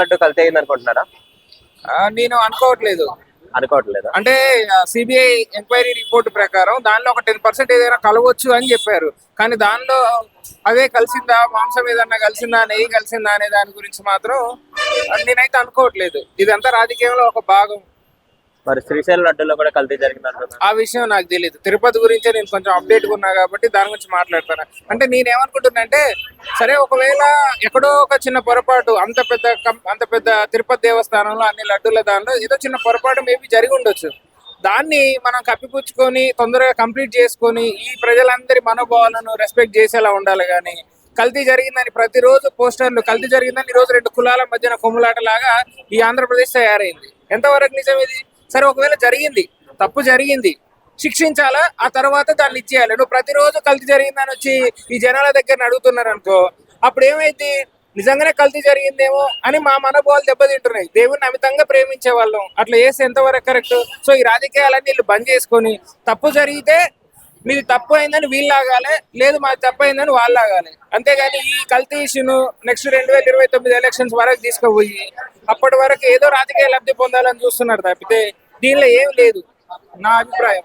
లడ్డు కల్తీ అయింది అనుకుంటున్నారా? నేను అనుకోవట్లేదు. అనుకోవట్లేదా? అంటే సిబిఐ ఎంక్వైరీ రిపోర్ట్ ప్రకారం దానిలో ఒక 10% ఏదైనా కలవచ్చు అని చెప్పారు. కానీ దానిలో అదే కలిసిందా, మాంసం ఏదన్నా కలిసిందా, నెయ్యి కలిసిందా అనే దాని గురించి మాత్రం నేనైతే అనుకోవట్లేదు. ఇదంతా రాజకీయంలో ఒక భాగం. మరి శ్రీశైలం లడ్డూలో కూడా కల్తీ జరిగింది అంటున్నారు. ఆ విషయం నాకు తెలియదు. తిరుపతి గురించే నేను కొంచెం అప్డేట్ ఉన్నా కాబట్టి దాని గురించి మాట్లాడతాను. అంటే నేనేమనుకుంటున్నా అంటే, సరే ఒకవేళ ఎక్కడో ఒక చిన్న పొరపాటు, అంత పెద్ద తిరుపతి దేవస్థానంలో అన్ని లడ్డూల దానిలో ఏదో చిన్న పొరపాటు మేబీ జరిగి ఉండొచ్చు. దాన్ని మనం కప్పిపుచ్చుకొని తొందరగా కంప్లీట్ చేసుకొని ఈ ప్రజలందరి మనోభావాలను రెస్పెక్ట్ చేసేలా ఉండాలి. కానీ కల్తీ జరిగిందని ప్రతిరోజు పోస్టర్లు, కల్తీ జరిగిందని ఈ రోజు రెండు కులాల మధ్యన కొమ్ములాట లాగా ఈ ఆంధ్రప్రదేశ్ తయారైంది. ఎంతవరకు నిజం ఇది? సరే ఒకవేళ జరిగింది, తప్పు జరిగింది, శిక్షించాలా, ఆ తర్వాత దాన్ని ఇచ్చేయాలి. నువ్వు ప్రతిరోజు కల్తీ జరిగిందని వచ్చి ఈ జనాల దగ్గర అడుగుతున్నారు అనుకో, అప్పుడు ఏమైంది? నిజంగానే కల్తీ జరిగిందేమో అని మా మనోభావాలు దెబ్బతింటున్నాయి. దేవుణ్ణి అమితంగా ప్రేమించే వాళ్ళం, అట్లా చేస్తే ఎంతవరకు కరెక్ట్? సో ఈ రాజకీయాలన్నీ వీళ్ళు బంద్ చేసుకొని, తప్పు జరిగితే మీది తప్పు అయిందని వీళ్ళు ఆగాలి, లేదు మాది తప్పు అయిందని వాళ్ళు ఆగాలి. అంతేగాని ఈ కల్తీ ఇష్యూను నెక్స్ట్ 2029 ఎలక్షన్స్ వరకు తీసుకుపోయి అప్పటి వరకు ఏదో రాజకీయ లబ్ధి పొందాలని చూస్తున్నారు తప్పితే దీనిలో ఏం లేదు, నా అభిప్రాయం.